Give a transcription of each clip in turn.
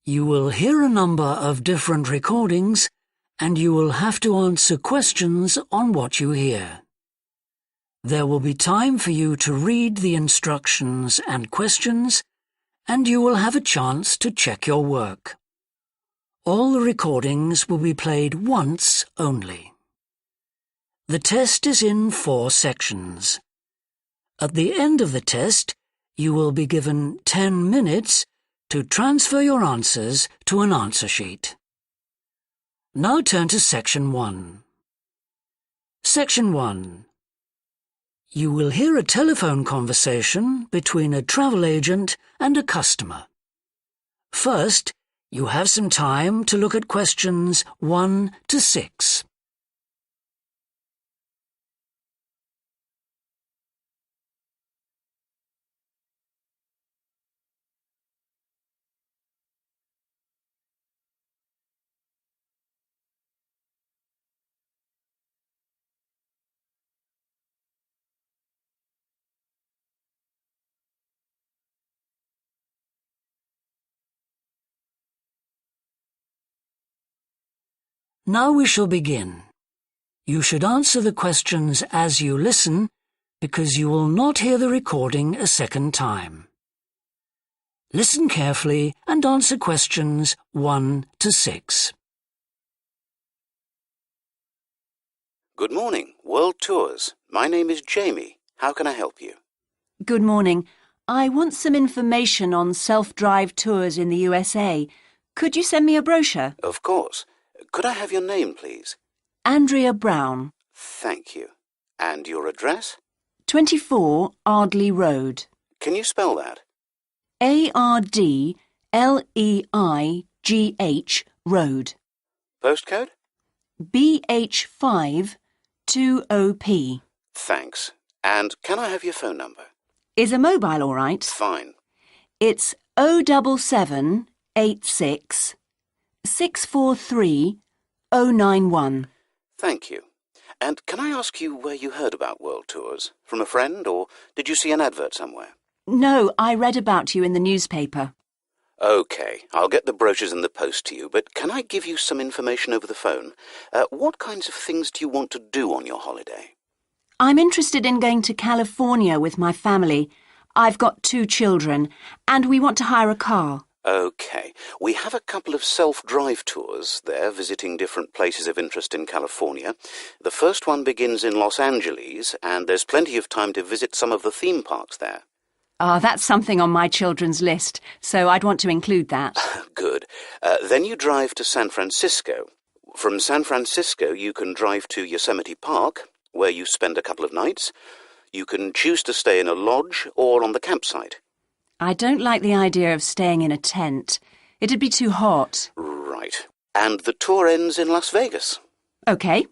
You will hear a number of different recordings, and you will have to answer questions on what you hear. There will be time for you to read the instructions and questions, and you will have a chance to check your work. All the recordings will be played once only. The test is in 4 sections. At the end of the test, you will be given 10 minutes to transfer your answers to an answer sheet. Now turn to Section 1. Section 1. You will hear a telephone conversation between a travel agent and a customer. First, you have some time to look at questions 1 to 6. Now we shall begin. You should answer the questions as you listen, because you will not hear the recording a second time. Listen carefully and answer questions 1 to 6. Good morning, World Tours. My name is Jamie. How can I help you? Good morning. I want some information on self-drive tours in the USA. Could you send me a brochure? Of course. Could I have your name, please? Andrea Brown. Thank you. And your address? 24 Ardley Road. Can you spell that? Ardleigh Road. Postcode? BH5 2OP. Thanks. And can I have your phone number? Is a mobile all right? Fine. It's 07786 643 091. Thank you. And can I ask you where you heard about World Tours? From a friend, or did you see an advert somewhere? No, I read about you in the newspaper. OK, I'll get the brochures in the post to you, but can I give you some information over the phone? What kinds of things do you want to do on your holiday? I'm interested in going to California with my family. I've got 2 children, and we want to hire a car. OK. We have a couple of self-drive tours there, visiting different places of interest in California. The first one begins in Los Angeles, and there's plenty of time to visit some of the theme parks there. That's something on my children's list, so I'd want to include that. Good. Then you drive to San Francisco. From San Francisco, you can drive to Yosemite Park, where you spend a couple of nights. You can choose to stay in a lodge or on the campsite. I don't like the idea of staying in a tent. It'd be too hot. Right. And the tour ends in Las Vegas. OK.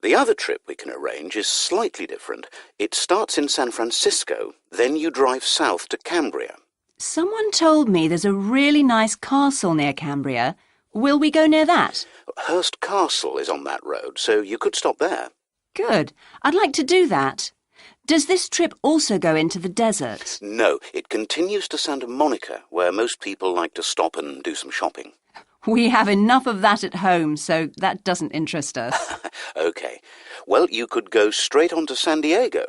The other trip we can arrange is slightly different. It starts in San Francisco, then you drive south to Cambria. Someone told me there's a really nice castle near Cambria. Will we go near that? Hearst Castle is on that road, so you could stop there. Good. I'd like to do that. Does this trip also go into the desert? No, it continues to Santa Monica, where most people like to stop and do some shopping. We have enough of that at home, so that doesn't interest us. OK. Well, you could go straight on to San Diego.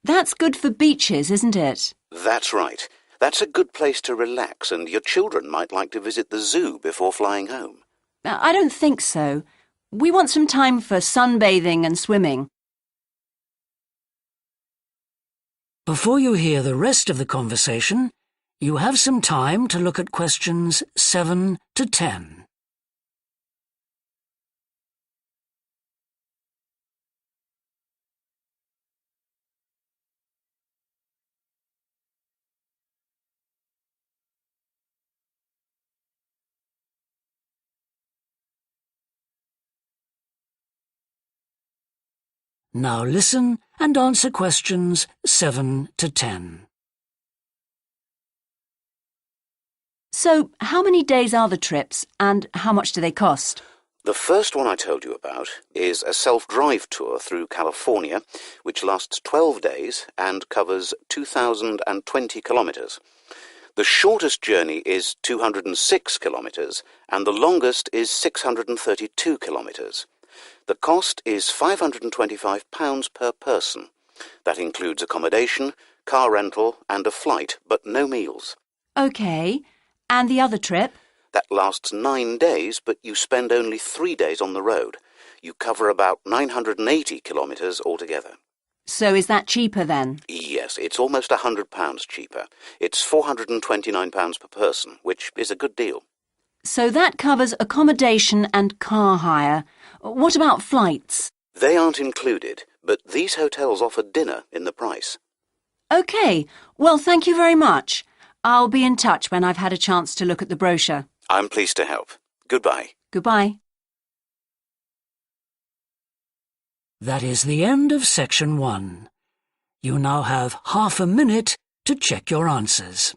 That's good for beaches, isn't it? That's right. That's a good place to relax, and your children might like to visit the zoo before flying home. I don't think so. We want some time for sunbathing and swimming. Before you hear the rest of the conversation, you have some time to look at questions 7 to 10. Now listen and answer questions 7 to 10. So, how many days are the trips, and how much do they cost? The first one I told you about is a self-drive tour through California, which lasts 12 days and covers 2,020 kilometres. The shortest journey is 206 kilometres and the longest is 632 kilometres. The cost is £525 per person. That includes accommodation, car rental and a flight, but no meals. OK. And the other trip? That lasts 9 days, but you spend only 3 days on the road. You cover about 980 kilometres altogether. So is that cheaper then? Yes, it's almost £100 cheaper. It's £429 per person, which is a good deal. So that covers accommodation and car hire. What about flights? They aren't included, but these hotels offer dinner in the price. OK. Well, thank you very much. I'll be in touch when I've had a chance to look at the brochure. I'm pleased to help. Goodbye. Goodbye. That is the end of section 1. You now have half a minute to check your answers.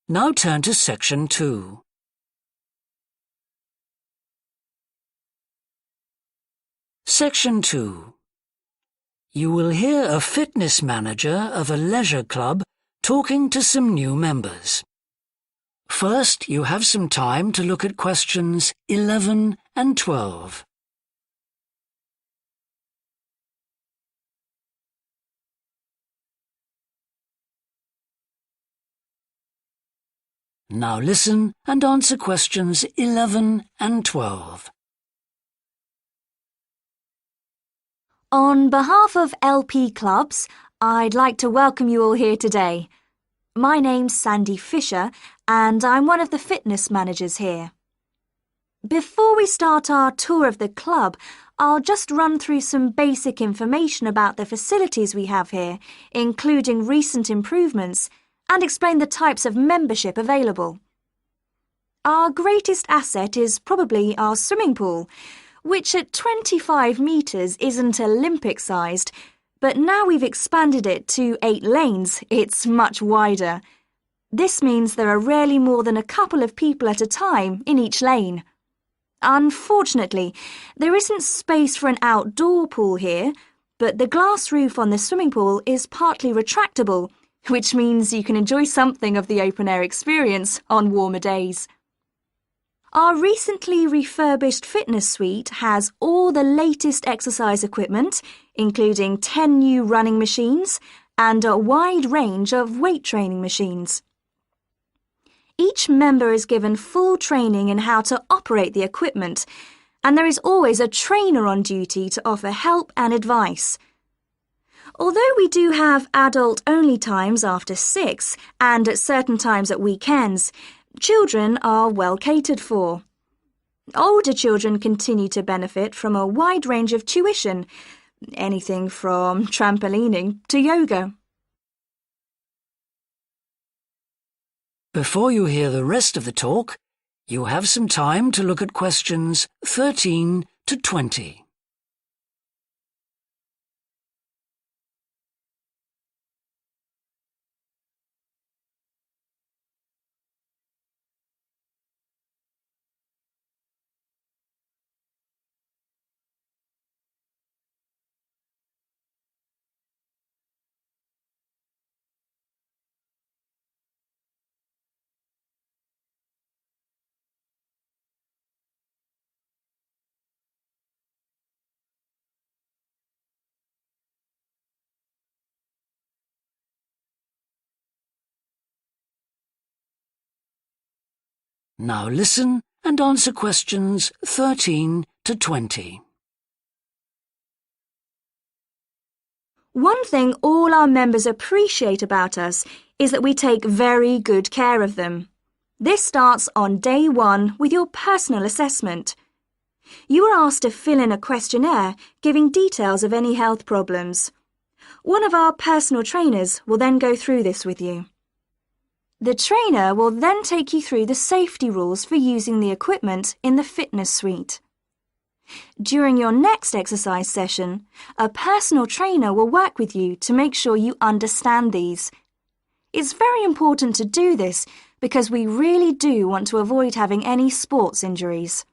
Now turn to section 2. Section 2. You will hear a fitness manager of a leisure club talking to some new members. First, you have some time to look at questions 11 and 12. Now listen and answer questions 11 and 12. On behalf of LP Clubs, I'd like to welcome you all here today. My name's Sandy Fisher and I'm one of the fitness managers here. Before we start our tour of the club, I'll just run through some basic information about the facilities we have here, including recent improvements, and explain the types of membership available. Our greatest asset is probably our swimming pool, which at 25 metres isn't Olympic-sized, but now we've expanded it to 8 lanes, it's much wider. This means there are rarely more than a couple of people at a time in each lane. Unfortunately, there isn't space for an outdoor pool here, but the glass roof on the swimming pool is partly retractable, which means you can enjoy something of the open-air experience on warmer days. Our recently refurbished fitness suite has all the latest exercise equipment, including 10 new running machines and a wide range of weight training machines. Each member is given full training in how to operate the equipment, and there is always a trainer on duty to offer help and advice. Although we do have adult-only times after 6 and at certain times at weekends, children are well catered for. Older children continue to benefit from a wide range of tuition, anything from trampolining to yoga. Before you hear the rest of the talk, you have some time to look at questions 13 to 20. Now listen and answer questions 13 to 20. One thing all our members appreciate about us is that we take very good care of them. This starts on day 1 with your personal assessment. You are asked to fill in a questionnaire giving details of any health problems. One of our personal trainers will then go through this with you. The trainer will then take you through the safety rules for using the equipment in the fitness suite. During your next exercise session, a personal trainer will work with you to make sure you understand these. It's very important to do this because we really do want to avoid having any sports injuries.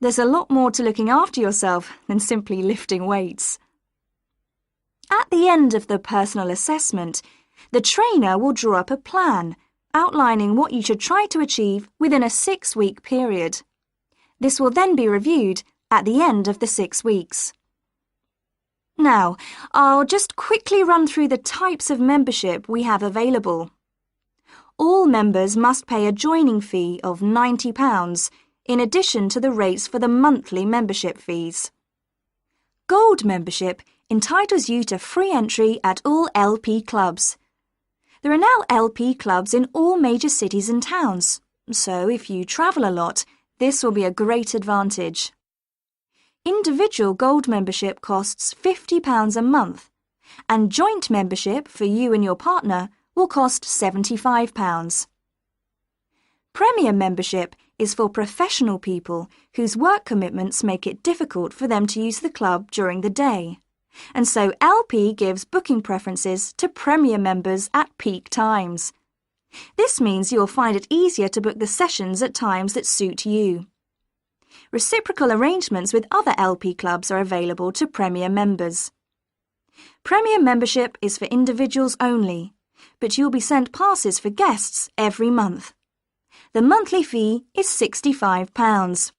There's a lot more to looking after yourself than simply lifting weights. At the end of the personal assessment, the trainer will draw up a plan outlining what you should try to achieve within a 6-week period. This will then be reviewed at the end of the 6 weeks. Now, I'll just quickly run through the types of membership we have available. All members must pay a joining fee of £90 in addition to the rates for the monthly membership fees. Gold membership entitles you to free entry at all LP clubs. There are now LP clubs in all major cities and towns, so if you travel a lot, this will be a great advantage. Individual gold membership costs £50 a month, and joint membership for you and your partner will cost £75. Premium membership is for professional people whose work commitments make it difficult for them to use the club during the day, and so LP gives booking preferences to Premier members at peak times. This means you'll find it easier to book the sessions at times that suit you. Reciprocal arrangements with other LP clubs are available to Premier members. Premier membership is for individuals only, but you'll be sent passes for guests every month. The monthly fee is £65.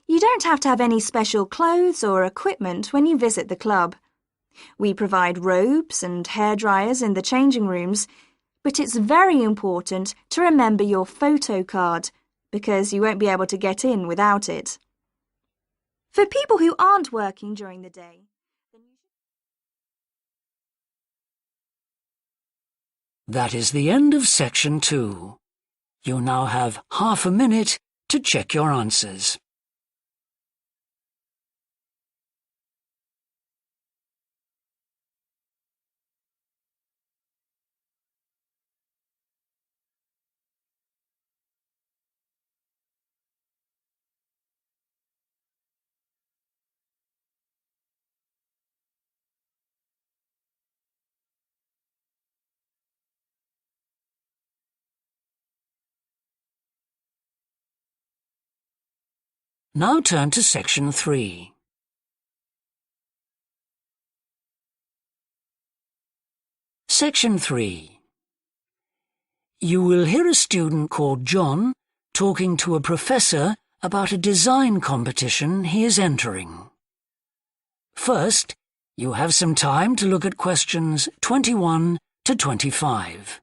You don't have to have any special clothes or equipment when you visit the club. We provide robes and hairdryers in the changing rooms, but it's very important to remember your photo card because you won't be able to get in without it. For people who aren't working during the day, That is the end of section 2. You now have half a minute to check your answers. Now turn to section 3. Section 3. You will hear a student called John talking to a professor about a design competition he is entering. First, you have some time to look at questions 21 to 25.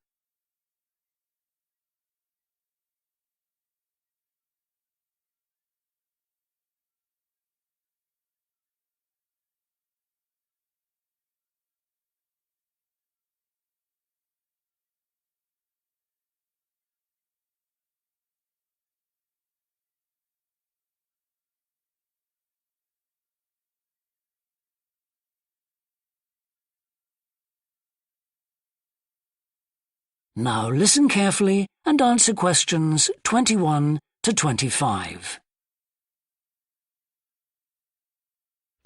Now listen carefully and answer questions 21 to 25.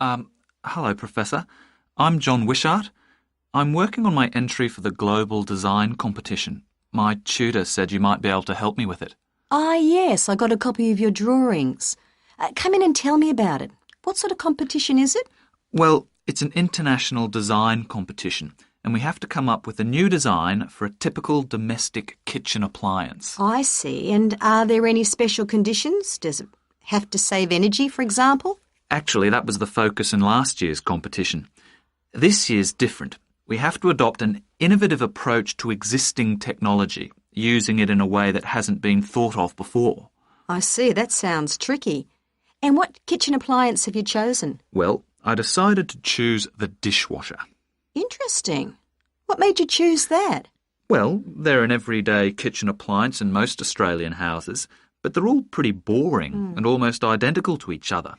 Hello, Professor. I'm John Wishart. I'm working on my entry for the Global Design Competition. My tutor said you might be able to help me with it. Ah, yes, I got a copy of your drawings. Come in and tell me about it. What sort of competition is it? Well, it's an international design competition, and we have to come up with a new design for a typical domestic kitchen appliance. I see. And are there any special conditions? Does it have to save energy, for example? Actually, that was the focus in last year's competition. This year's different. We have to adopt an innovative approach to existing technology, using it in a way that hasn't been thought of before. I see. That sounds tricky. And what kitchen appliance have you chosen? Well, I decided to choose the dishwasher. Interesting. What made you choose that? Well, they're an everyday kitchen appliance in most Australian houses, but they're all pretty boring and almost identical to each other.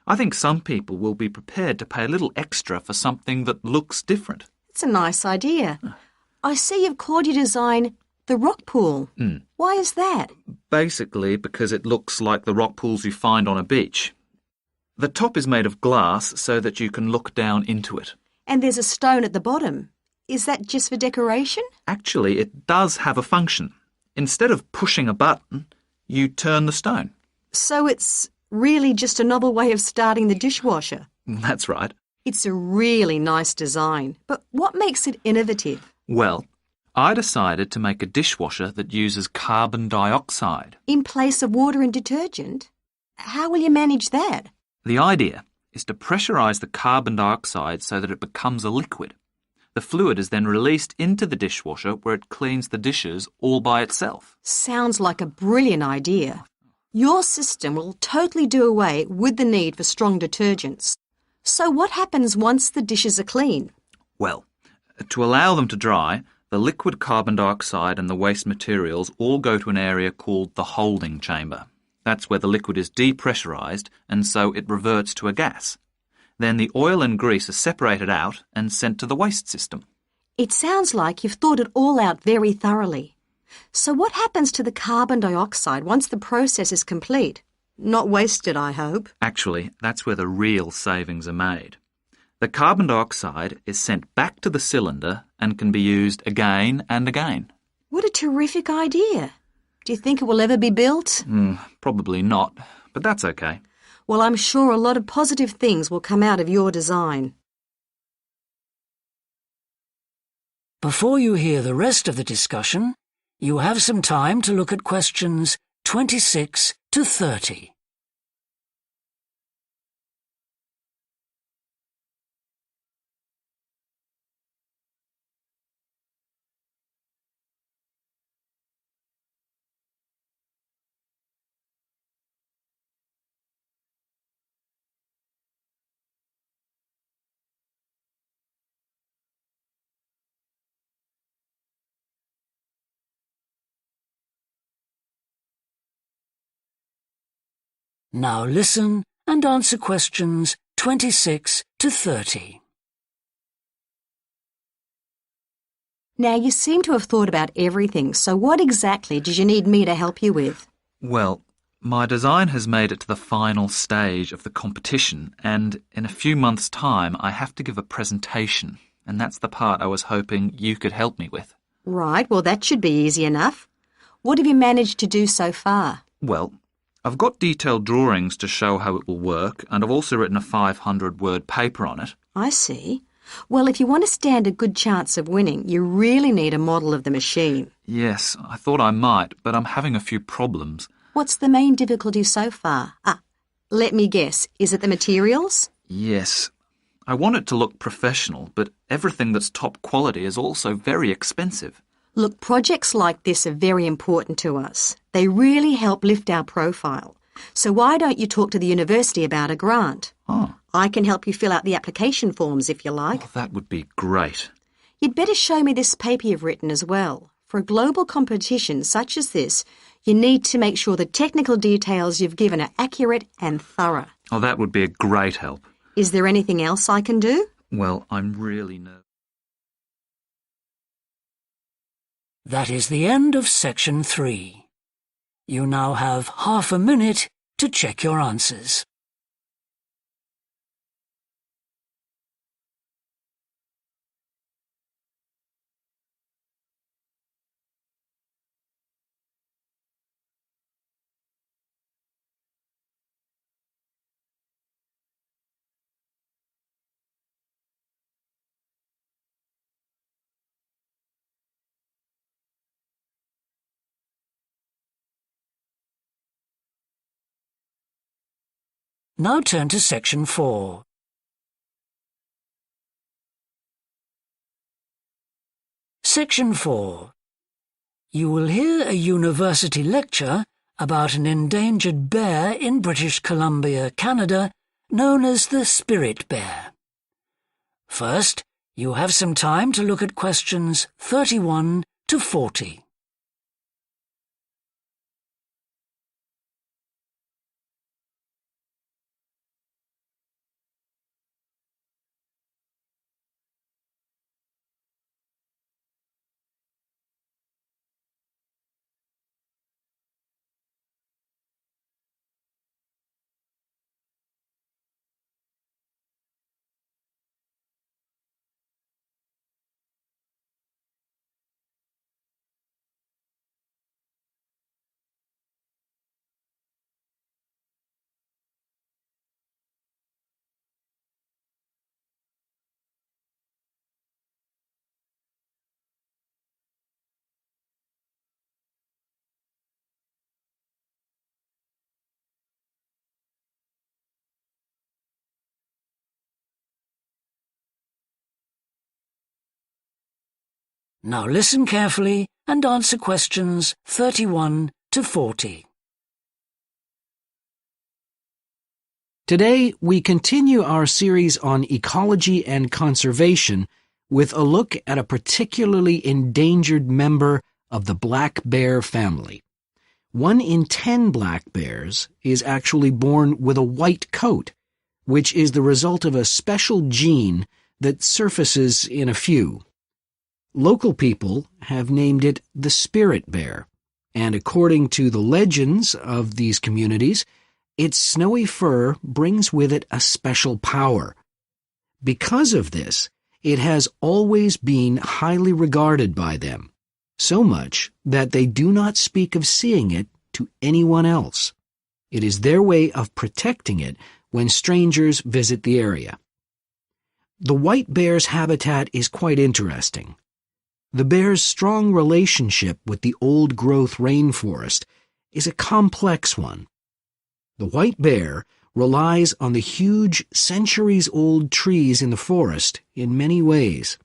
I think some people will be prepared to pay a little extra for something that looks different. It's a nice idea. I see you've called your design the rock pool. Why is that? Basically because it looks like the rock pools you find on a beach. The top is made of glass so that you can look down into it. And there's a stone at the bottom. Is that just for decoration? Actually, it does have a function. Instead of pushing a button, you turn the stone. So it's really just a novel way of starting the dishwasher. That's right. It's a really nice design, but what makes it innovative? Well, I decided to make a dishwasher that uses carbon dioxide. In place of water and detergent? How will you manage that? The idea is to pressurise the carbon dioxide so that it becomes a liquid. The fluid is then released into the dishwasher where it cleans the dishes all by itself. Sounds like a brilliant idea. Your system will totally do away with the need for strong detergents. So what happens once the dishes are clean? Well, to allow them to dry, the liquid carbon dioxide and the waste materials all go to an area called the holding chamber. That's where the liquid is depressurised and so it reverts to a gas. Then the oil and grease are separated out and sent to the waste system. It sounds like you've thought it all out very thoroughly. So what happens to the carbon dioxide once the process is complete? Not wasted, I hope. Actually, that's where the real savings are made. The carbon dioxide is sent back to the cylinder and can be used again and again. What a terrific idea. Do you think it will ever be built? Probably not, but that's okay. Well, I'm sure a lot of positive things will come out of your design. Before you hear the rest of the discussion, you have some time to look at questions 26 to 30. Now listen and answer questions 26 to 30. Now, you seem to have thought about everything, so what exactly did you need me to help you with? Well, my design has made it to the final stage of the competition, and in a few months' time I have to give a presentation, and that's the part I was hoping you could help me with. Right, well, that should be easy enough. What have you managed to do so far? Well, I've got detailed drawings to show how it will work, and I've also written a 500-word paper on it. I see. Well, if you want to stand a good chance of winning, you really need a model of the machine. Yes, I thought I might, but I'm having a few problems. What's the main difficulty so far? Let me guess. Is it the materials? Yes. I want it to look professional, but everything that's top quality is also very expensive. Look, projects like this are very important to us. They really help lift our profile. So why don't you talk to the university about a grant? Oh. I can help you fill out the application forms if you like. Oh, that would be great. You'd better show me this paper you've written as well. For a global competition such as this, you need to make sure the technical details you've given are accurate and thorough. Oh, that would be a great help. Is there anything else I can do? Well, I'm really nervous. That is the end of section 3. You now have half a minute to check your answers. Now turn to section 4. Section 4. You will hear a university lecture about an endangered bear in British Columbia, Canada, known as the spirit bear. First, you have some time to look at questions 31 to 40. Now listen carefully and answer questions 31 to 40. Today, we continue our series on ecology and conservation with a look at a particularly endangered member of the black bear family. 1 in 10 black bears is actually born with a white coat, which is the result of a special gene that surfaces in a few. Local people have named it the spirit bear, and according to the legends of these communities, its snowy fur brings with it a special power. Because of this, it has always been highly regarded by them, so much that they do not speak of seeing it to anyone else. It is their way of protecting it when strangers visit the area. The white bear's habitat is quite interesting. The bear's strong relationship with the old-growth rainforest is a complex one. The white bear relies on the huge, centuries-old trees in the forest in many ways.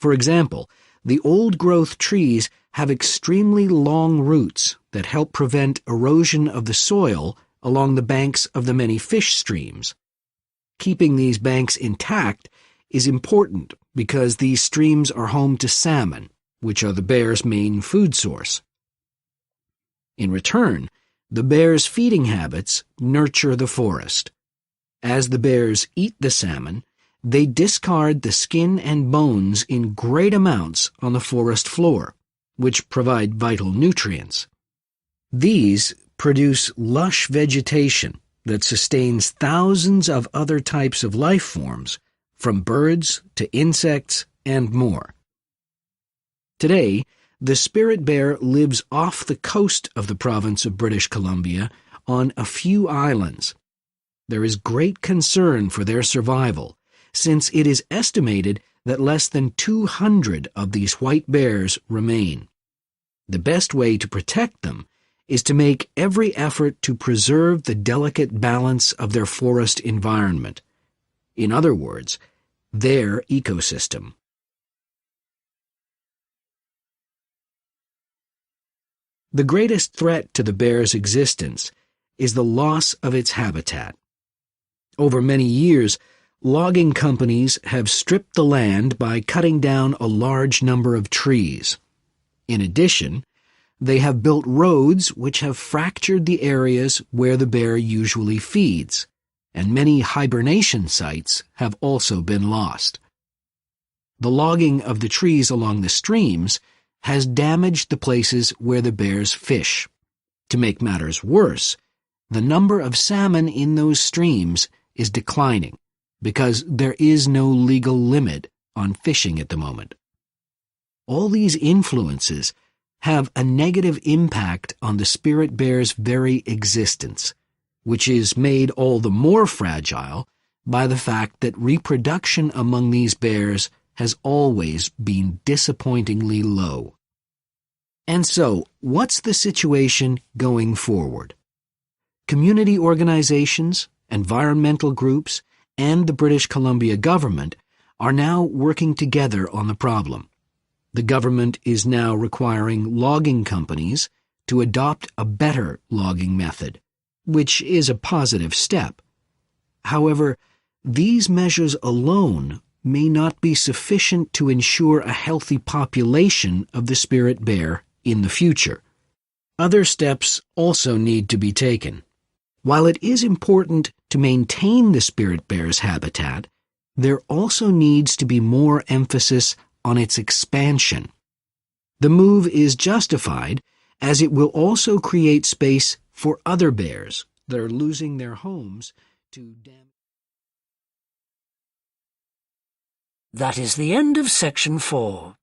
For example, the old-growth trees have extremely long roots that help prevent erosion of the soil along the banks of the many fish streams. Keeping these banks intact is important because these streams are home to salmon, which are the bear's main food source. In return, the bear's feeding habits nurture the forest. As the bears eat the salmon, they discard the skin and bones in great amounts on the forest floor, which provide vital nutrients. These produce lush vegetation that sustains thousands of other types of life forms, from birds to insects and more. Today, the spirit bear lives off the coast of the province of British Columbia on a few islands. There is great concern for their survival, since it is estimated that less than 200 of these white bears remain. The best way to protect them is to make every effort to preserve the delicate balance of their forest environment. In other words, their ecosystem. The greatest threat to the bear's existence is the loss of its habitat. Over many years, logging companies have stripped the land by cutting down a large number of trees. In addition, they have built roads which have fractured the areas where the bear usually feeds, and many hibernation sites have also been lost. The logging of the trees along the streams has damaged the places where the bears fish. To make matters worse, the number of salmon in those streams is declining because there is no legal limit on fishing at the moment. All these influences have a negative impact on the spirit bear's very existence, which is made all the more fragile by the fact that reproduction among these bears has always been disappointingly low. And so, what's the situation going forward? Community organizations, environmental groups, and the British Columbia government are now working together on the problem. The government is now requiring logging companies to adopt a better logging method, which is a positive step. However, these measures alone may not be sufficient to ensure a healthy population of the spirit bear in the future. Other steps also need to be taken. While it is important to maintain the spirit bear's habitat, there also needs to be more emphasis on its expansion. The move is justified as it will also create space for other bears that are losing their homes to damage. That is the end of section 4.